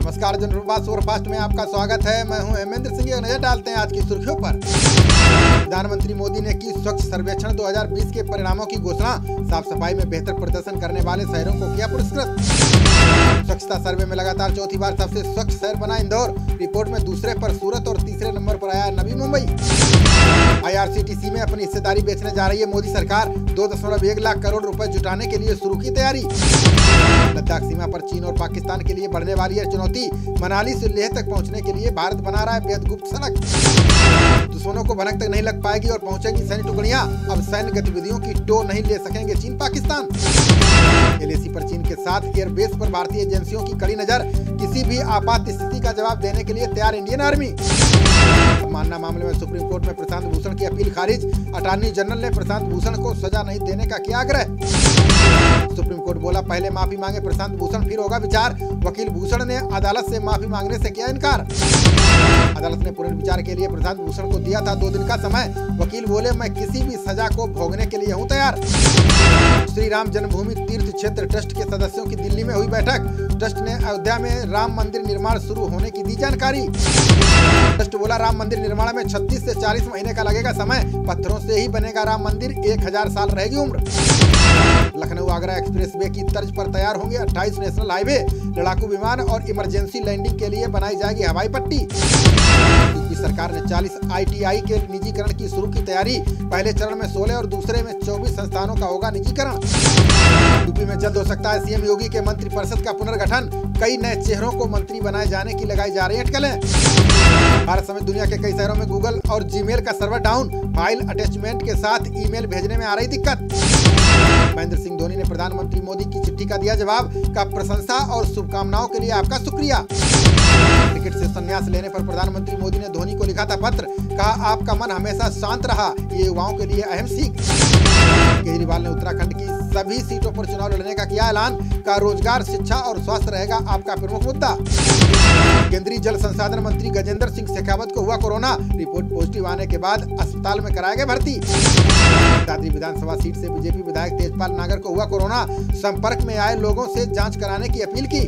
नमस्कार, general superfast में आपका स्वागत है। मैं हूं हेमेंद्र सिंह। नजर डालते हैं आज की सुर्खियों पर। प्रधानमंत्री मोदी ने की स्वच्छ सर्वेक्षण 2020 के परिणामों की घोषणा। साफ सफाई में बेहतर प्रदर्शन करने वाले शहरों को किया पुरस्कृत। स्वच्छता सर्वे में लगातार चौथी बार सबसे स्वच्छ शहर बना इंदौर। रिपोर्ट में दूसरे पर सूरत और तीसरे नंबर पर आया नवी मुंबई। IRCTC में अपनी हिस्सेदारी बेचने जा रही है मोदी सरकार। 2.1 लाख करोड़ रुपए जुटाने के लिए शुरू की तैयारी। लद्दाख सीमा पर चीन और पाकिस्तान के लिए बढ़ने वाली है चुनौती। मनाली से लेह तक पहुंचने के लिए भारत बना रहा है बेहद गुप्त सड़क। दुश्मनों को भनक तक नहीं लग पाएगी और पहुंचेगी सैन्य टुकड़ियां। अब सैन्य गतिविधियों की टो नहीं ले सकेंगे चीन पाकिस्तान। LAC पर चीन के साथ एयरबेस पर भारतीय एजेंसियों की कड़ी नजर। किसी भी आपात स्थिति का जवाब देने के लिए तैयार इंडियन आर्मी। अवमानना मामले में सुप्रीम कोर्ट में प्रशांत भूषण की अपील खारिज। अटॉर्नी जनरल ने प्रशांत भूषण को सजा नहीं देने का किया आग्रह। सुप्रीम कोर्ट बोला, पहले माफी मांगे प्रशांत भूषण, फिर होगा विचार। वकील भूषण ने अदालत से माफी मांगने से किया इनकार। अदालत ने पुनर्विचार के लिए प्रशांत भूषण को दिया था 2 दिन का समय। वकील बोले, मैं किसी भी सजा को भोगने के लिए हूं तैयार। श्री राम जन्मभूमि तीर्थ क्षेत्र ट्रस्ट के सदस्यों की दिल्ली में हुई बैठक। ट्रस्ट ने अयोध्या में राम मंदिर निर्माण शुरू होने की दी जानकारी। ट्रस्ट बोला, राम मंदिर निर्माण में 36 से 40 महीने का लगेगा समय। पत्थरों से ही बनेगा राम मंदिर, 1000 साल रहेगी उम्र। लखनऊ आगरा एक्सप्रेस वे की तर्ज पर तैयार होंगे 28 नेशनल हाईवे। लड़ाकू विमान और इमरजेंसी लैंडिंग के लिए बनाई जाएगी हवाई पट्टी। यूपी सरकार ने 40 ITI के निजीकरण की शुरू की तैयारी। पहले चरण में 16 और दूसरे में 24 संस्थानों का होगा निजीकरण। यूपी में जल्द हो सकता है CM योगी के मंत्रिपरिषद का पुनर्गठन। कई नए चेहरों को मंत्री बनाए जाने की लगाई जा रही है अटकलें। भारत समेत दुनिया के कई शहरों में गूगल और Gmail का सर्वर डाउन। फाइल अटैचमेंट के साथ ईमेल भेजने में आ रही दिक्कत। महेंद्र सिंह धोनी ने प्रधानमंत्री मोदी की चिट्ठी का दिया जवाब। का प्रशंसा और शुभकामनाओं के लिए आपका शुक्रिया। क्रिकेट से संन्यास लेने पर प्रधानमंत्री मोदी ने धोनी को लिखा था पत्र। कहा, आपका मन हमेशा शांत रहा, ये युवाओं के लिए अहम सीख। केजरीवाल ने उत्तराखंड की सभी सीटों पर चुनाव लड़ने का किया ऐलान। का रोजगार, शिक्षा और स्वास्थ्य रहेगा आपका प्रमुख मुद्दा। केंद्रीय जल संसाधन मंत्री गजेंद्र सिंह शेखावत को हुआ कोरोना। रिपोर्ट पॉजिटिव आने के बाद अस्पताल में कराया गया भर्ती। दादरी विधानसभा सीट से बीजेपी विधायक तेजपाल नागर को हुआ कोरोना। संपर्क में आए लोगों से जांच कराने की अपील की।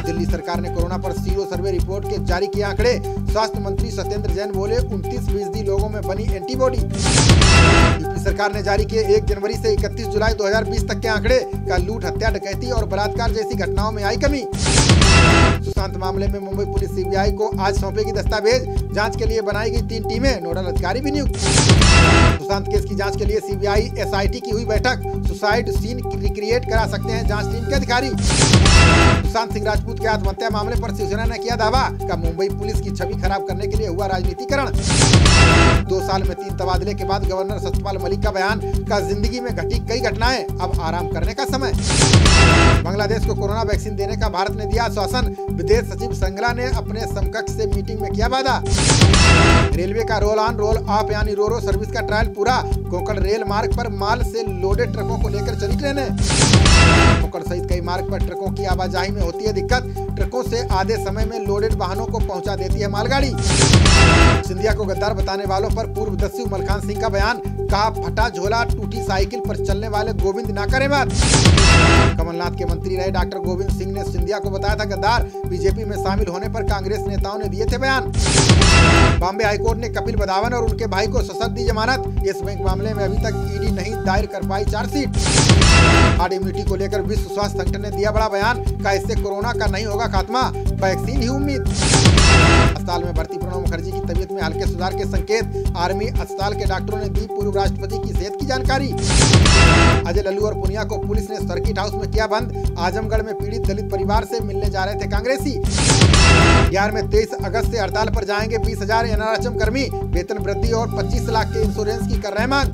दिल्ली सरकार ने कोरोना पर सीरो सर्वे रिपोर्ट के जारी किए आंकड़े। स्वास्थ्य मंत्री सत्येंद्र जैन बोले, 29% लोगों में बनी एंटीबॉडी। यूपी सरकार ने जारी किए 1 जनवरी से 31 जुलाई 2020 तक के आंकड़े। का लूट, हत्या, डकैती और बलात्कार जैसी घटनाओं में आई कमी। सुशांत मामले में मुंबई पुलिस CBI को आज सौंपेगी दस्तावेज। जांच के लिए बनाई गई 3 टीमें, नोडल अधिकारी भी नियुक्त। सुशांत केस की जांच के लिए CBI SIT की हुई बैठक। सुसाइड सीन रिक्रिएट करा सकते हैं जांच टीम के अधिकारी। सुशांत सिंह राजपूत के आत्महत्या मामले पर शिवसेना ने किया दावा। का मुंबई पुलिस की छवि खराब करने के लिए हुआ राजनीतिकरण। 2 साल में 3 तबादले के बाद गवर्नर सत्यपाल मलिक का बयान। का जिंदगी में घटी कई घटनाएं, अब आराम करने का समय। बांग्लादेश को कोरोना वैक्सीन देने का भारत ने दिया आश्वासन। विदेश सचिव श्रृंगला ने अपने समकक्ष से मीटिंग में किया वादा। रेलवे का रोल ऑन रोल ऑफ यानी रोरो सर्विस का ट्रायल पूरा। कोंकण रेल मार्ग पर माल से लोडेड ट्रकों को लेकर चली ट्रेनें। कोंकण सहित कई मार्ग पर ट्रकों की आवाजाही में होती है दिक्कत। ट्रकों से आधे समय में लोडेड वाहनों को पहुंचा देती है मालगाड़ी। सिंधिया को गद्दार बताने वालों पर पूर्व दस्यु मलखान सिंह का बयान। कहा, फटा झोला, टूटी साइकिल पर चलने वाले गोविंद ना करें बात। कमलनाथ के मंत्री रहे डॉक्टर गोविंद सिंह ने सिंधिया को बताया था गद्दार। बीजेपी में शामिल होने पर कांग्रेस नेताओं ने दिए थे बयान। बॉम्बे हाईकोर्ट ने कपिल बदावन और उनके भाई को सशर्त दी जमानत। येस बैंक मामले में अभी तक ED नहीं दायर कर पाई चार्जशीट। हार्ड इम्यूनिटी को लेकर विश्व स्वास्थ्य संगठन ने दिया बड़ा बयान। का इससे कोरोना का नहीं होगा खात्मा, वैक्सीन ही उम्मीद। अस्पताल में भर्ती प्रणब मुखर्जी की तबीयत में हल्के सुधार के संकेत। आर्मी अस्पताल के डॉक्टरों ने दी पूर्व राष्ट्रपति की सेहत की जानकारी। अजय लल्लू और पुनिया को पुलिस ने सर्किट हाउस में किया बंद। आजमगढ़ में पीड़ित दलित परिवार से मिलने जा रहे थे कांग्रेसी। बिहार में 23 अगस्त से हड़ताल पर जाएंगे 20,000 NRHM कर्मी। वेतन वृद्धि और 25 लाख के इंश्योरेंस की कर रहे मांग।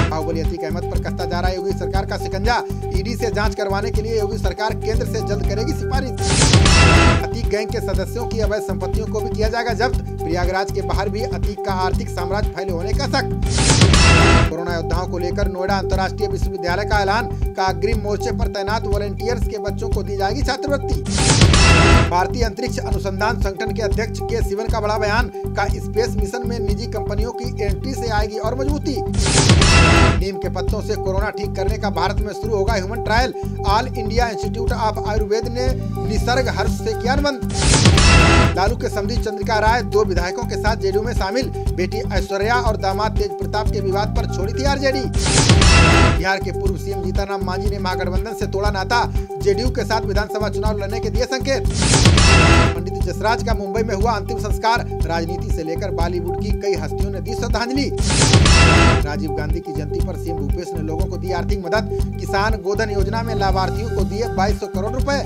बाहुबली अतीक अहमद पर कसता जा रहा है योगी सरकार का शिकंजा। ED से जांच करवाने के लिए योगी सरकार केंद्र से जल्द करेगी सिफारिश। अतीक गैंग के सदस्यों की अवैध संपत्तियों को भी किया जाएगा जब्त। प्रयागराज के बाहर भी अतीक का आर्थिक साम्राज्य फैले होने का शक। कोरोना योद्धाओं को लेकर नोएडा अंतर्राष्ट्रीय विश्वविद्यालय का ऐलान। का अग्रिम मोर्चे पर तैनात वॉलंटियर्स के बच्चों को दी जाएगी छात्रवृत्ति। भारतीय अंतरिक्ष अनुसंधान संगठन के अध्यक्ष के सिवन का बड़ा बयान का स्पेस मिशन में निजी कंपनियों की एंट्री से आएगी और मजबूती। नीम के पत्तों से कोरोना ठीक करने का भारत में शुरू होगा human trial. All India institute of Ayurveda ने निसर्ग हर्ष से किया अनुबंध। लालू के समधी चंद्रिका राय 2 विधायकों के साथ जेडीयू में शामिल। बेटी ऐश्वर्या और दामाद तेज प्रताप के विवाद पर छोड़ी थी आरजेडी। बिहार के पूर्व सीएम जीतनराम मांझी ने महागठबंधन से तोड़ा नाता। जेडीयू के साथ विधानसभा चुनाव लड़ने के दिए संकेत। पंडित जसराज का मुंबई में हुआ अंतिम संस्कार। राजनीति से लेकर बॉलीवुड की कई हस्तियों ने दी श्रद्धांजलि। राजीव गांधी की जयंती पर सीएम भूपेश ने लोगों को दी आर्थिक मदद। किसान गोधन योजना में लाभार्थियों को दिए 2200 करोड़ रुपए।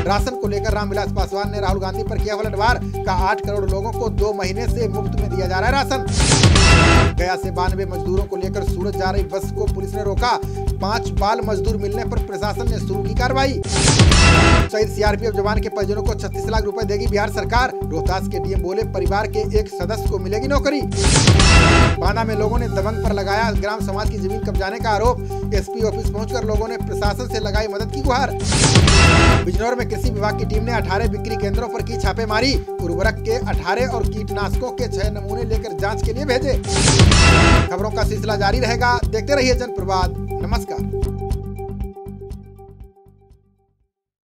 राशन को लेकर रामविलास पासवान ने राहुल गांधी पर किया पलटवार। का 8 करोड़ लोगों को 2 महीने से मुफ्त में दिया जा रहा है राशन। गया से 92 मजदूरों को लेकर सूरत जा रही बस को पुलिस ने रोका। 5 बाल मजदूर मिलने पर प्रशासन ने शुरू की कार्रवाई। शहीद सीआरपीएफ जवान के परिजनों को 36 लाख रुपए देगी बिहार सरकार। रोहतास के डीएम बोले परिवार के एक सदस्य को मिलेगी नौकरी। बांदा में लोगों ने दबंग पर लगाया ग्राम समाज की जमीन कब्जाने का आरोप। एसपी ऑफिस पहुंचकर लोगों ने प्रशासन से लगाई मदद की गुहार। बिजनौर में कृषि विभाग की टीम ने 18 बिक्री केंद्रों पर की छापेमारी। उर्वरक के 18 और कीटनाशकों के 6 नमूने लेकर जांच के लिए भेजे। खबरों का सिलसिला जारी रहेगा, देखते रहिए जनप्रवाद। नमस्कार।